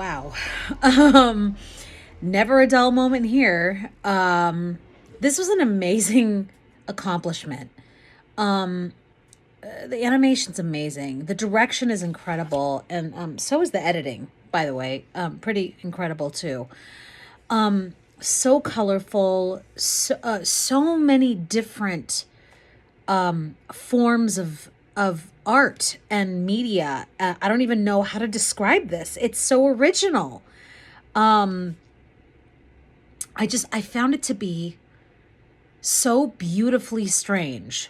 Wow. Um, Never a dull moment here. This was an amazing accomplishment. Um, the animation's amazing. The direction is incredible, and so is the editing. By the way, pretty incredible too. So colorful, so many different forms of art and media. I don't even know how to describe this. It's so original. Um, I found it to be so beautifully strange.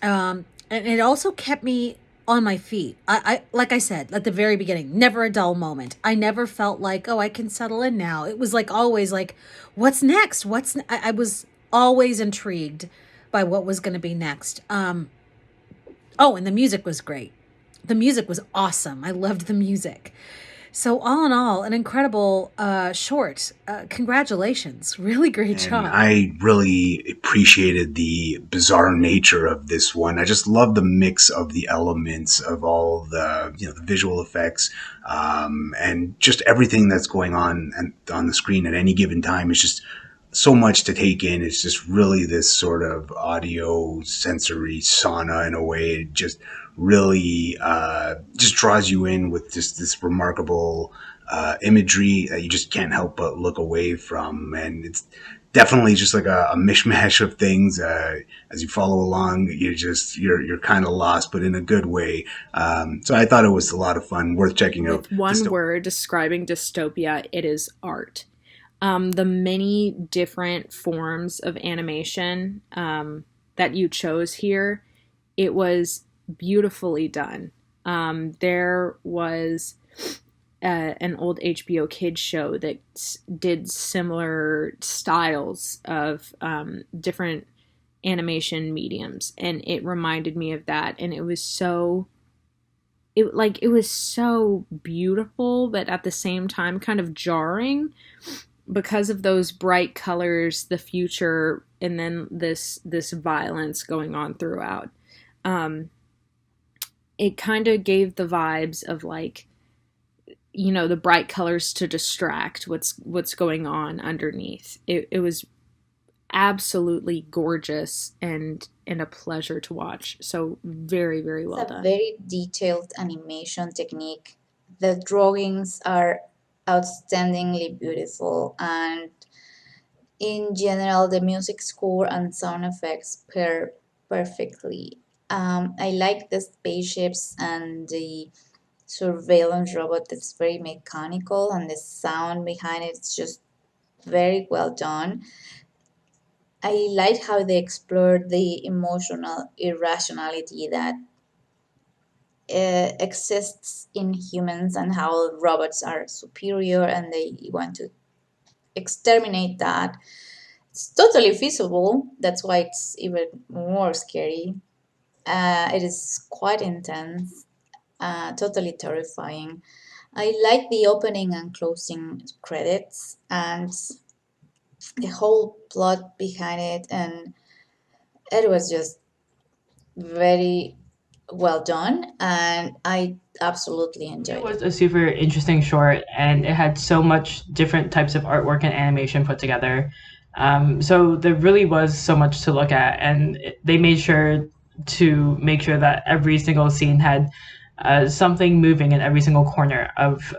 And it also kept me on my feet. I like I said at the very beginning, never a dull moment. I never felt like, oh, I can settle in now. It was like always like, what's next? I was always intrigued by what was going to be next. Oh, and the music was great. The music was awesome. I loved the music. So all in all, an incredible short. Congratulations. Really great And job. I really appreciated the bizarre nature of this one. I just love the mix of the elements of all the the visual effects, and just everything that's going on and on the screen at any given time. It's just so much to take in. It's just really this sort of audio sensory sauna in a way. It just really just draws you in with just this remarkable imagery that you just can't help but look away from. And it's definitely just like a mishmash of things. As you follow along, you're kind of lost, but in a good way. So I thought it was a lot of fun, worth checking out. With one Dystopia. word describing dystopia, it is art. The many different forms of animation that you chose here, it was beautifully done. There was an old HBO Kids show that did similar styles of different animation mediums, and it reminded me of that. And it was so beautiful, but at the same time kind of jarring because of those bright colors, the future, and then this violence going on throughout. Um, it kind of gave the vibes of like, the bright colors to distract what's going on underneath. It was absolutely gorgeous and a pleasure to watch. So very, very It's well a done. very detailed animation technique. The drawings are outstandingly beautiful, and in general, the music score and sound effects pair perfectly. I like the spaceships and the surveillance robot that's very mechanical, and the sound behind it is just very well done. I like how they explored the emotional irrationality that exists in humans and how robots are superior and they want to exterminate that. It's totally feasible. That's why it's even more scary. It is quite intense, totally terrifying. I like the opening and closing credits and the whole plot behind it, and it was just very well done, and I absolutely It enjoyed it. was a super interesting short, and it had so much different types of artwork and animation put together. So there really was so much to look at, and they made sure to make sure that every single scene had something moving in every single corner of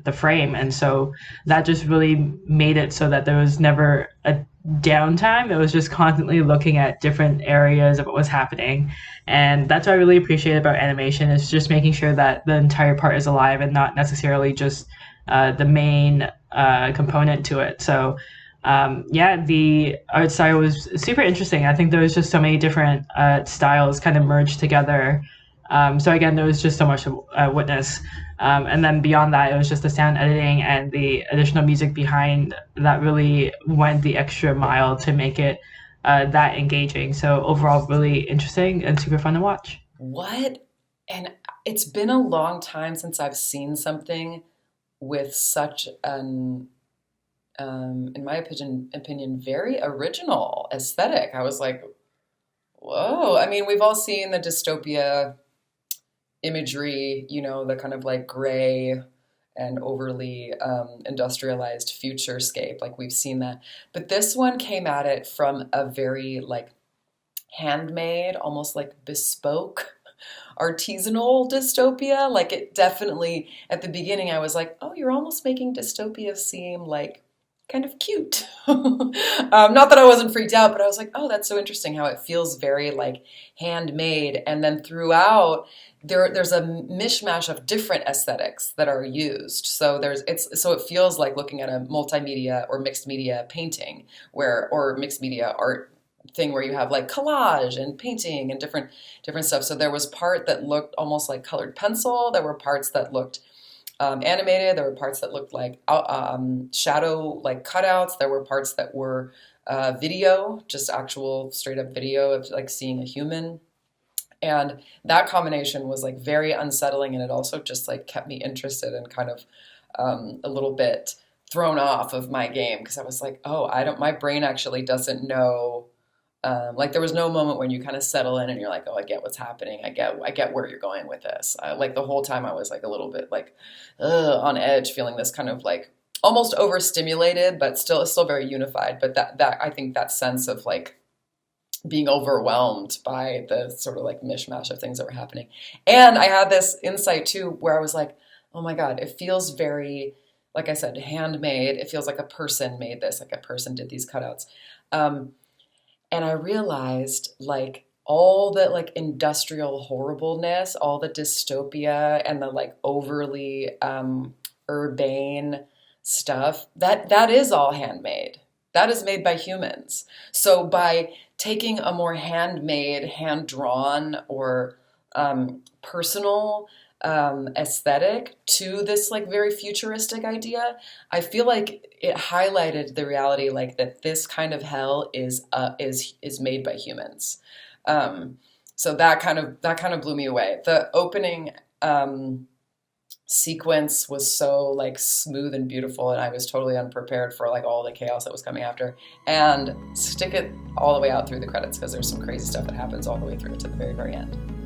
the frame, and so that just really made it so that there was never a downtime. It was just constantly looking at different areas of what was happening, and that's what I really appreciate about animation is just making sure that the entire part is alive and not necessarily just the main component to it. So yeah, the art style was super interesting. I think there was just so many different styles kind of merged together. So again, there was just so much to witness. And then beyond that, it was just the sound editing and the additional music behind that really went the extra mile to make it that engaging. So overall, really interesting and super fun to watch. What? And it's been a long time since I've seen something with such an, in my opinion, very original aesthetic. I was like, whoa. I mean, we've all seen the dystopia imagery, the kind of like gray and overly industrialized futurescape. Like we've seen that. But this one came at it from a very like handmade, almost like bespoke, artisanal dystopia. Like it definitely, at the beginning, I was like, oh, you're almost making dystopia seem like kind of cute. Not that I wasn't freaked out, but I was like, oh, that's so interesting how it feels very like handmade. And then throughout, there's a mishmash of different aesthetics that are used. So so it feels like looking at a multimedia or mixed media painting or mixed media art thing where you have like collage and painting and different stuff. So there was part that looked almost like colored pencil. There were parts that looked animated. There were parts that looked like shadow like cutouts. There were parts that were video, just actual straight up video of like seeing a human. And that combination was like very unsettling, and it also just like kept me interested and kind of a little bit thrown off of my game, because I was like, oh, my brain actually doesn't know. Like there was no moment when you kind of settle in and you're like, oh, I get what's happening. I get where you're going with this. Like the whole time I was like a little bit like on edge, feeling this kind of like almost overstimulated, but still very unified. But that I think that sense of like being overwhelmed by the sort of like mishmash of things that were happening. And I had this insight too, where I was like, oh my God, it feels very, like I said, handmade. It feels like a person made this, like a person did these cutouts. And I realized like all the like industrial horribleness, all the dystopia and the like overly urbane stuff, that is all handmade. That is made by humans. So by taking a more handmade, hand-drawn, or personal aesthetic to this like very futuristic idea, I feel like it highlighted the reality like that this kind of hell is made by humans. So that kind of blew me away. The opening sequence was so like smooth and beautiful, and I was totally unprepared for like all the chaos that was coming after. And stick it all the way out through the credits, because there's some crazy stuff that happens all the way through to the very, very end.